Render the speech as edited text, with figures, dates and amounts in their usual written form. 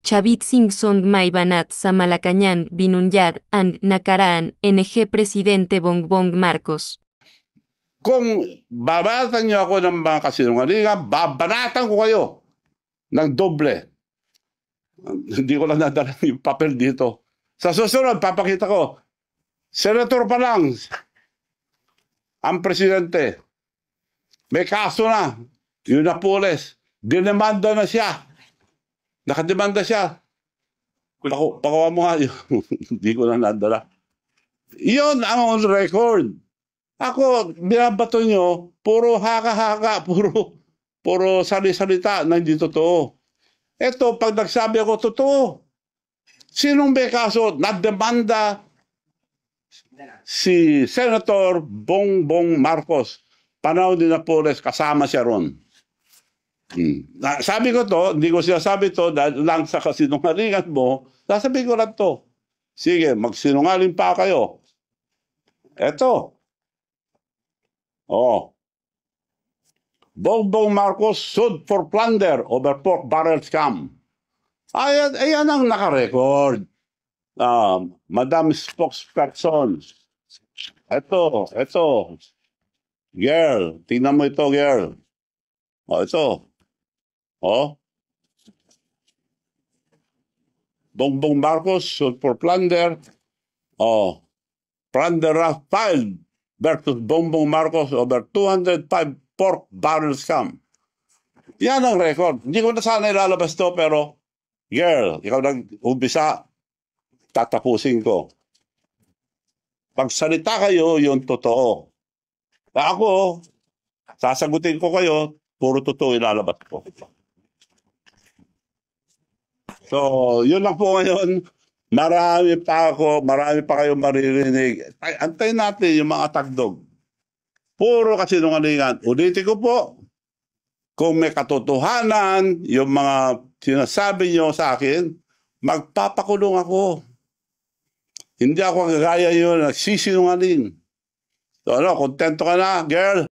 Chavit Singh Song Mai Banat sa Malacañang, Binunyar, and nakaraan, NG Presidente Bongbong Marcos. Kung babanatan niyo ako ng mga kasinungalingan, babanatan ko kayo ng doble. Hindi ko lang nadala yung papel dito. Sa susunod, papakita ko, senator pa lang, ang presidente, may kaso na, yun na pulis, dinemanda na siya. Nakademanda siya. Pakuha mo nga yun. Hindi ko na nadala. Yun ang on record. Ako, binabato nyo, puro haka-haka, puro sali-salita na hindi totoo. Eto, pag nagsabi ako, totoo. Sinong may kaso? Nademanda si Senator Bongbong Marcos. Panahon din na Pores, kasama siya ron. Sabi ko to, hindi ko sinasabi to dahil lang sa kasinungalingan mo, sasabihin ko lang to. Sige, magsinungaling pa kayo. Eto. Oh. Bongbong Marcos sued for plunder over pork barrel scam. Ayan ang nakarecord. Madam Spokesperson. Ito. Girl, tingnan mo ito, girl. Ito. Bongbong Marcos sued for plunder. Plunder filed versus Bongbong Marcos over 205 pork barrel scam. Yan ang record. Hindi ko na sana ilalabas to, pero girl, ikaw nag-umpisa, tatapusin ko. Pagsalita kayo, yung totoo. Ako, sasagutin ko kayo, puro totoo ilalabas ko. So, yun lang po ngayon. Marami pa kayong maririnig. Antayin natin yung mga tagdog. Puro kasinungalingan. Ulitin ko po, kung may katotohanan, yung mga sinasabi nyo sa akin, magpapakulong ako. Hindi ako gagaya yun, nagsisinungaling. So, kontento ka na, girl?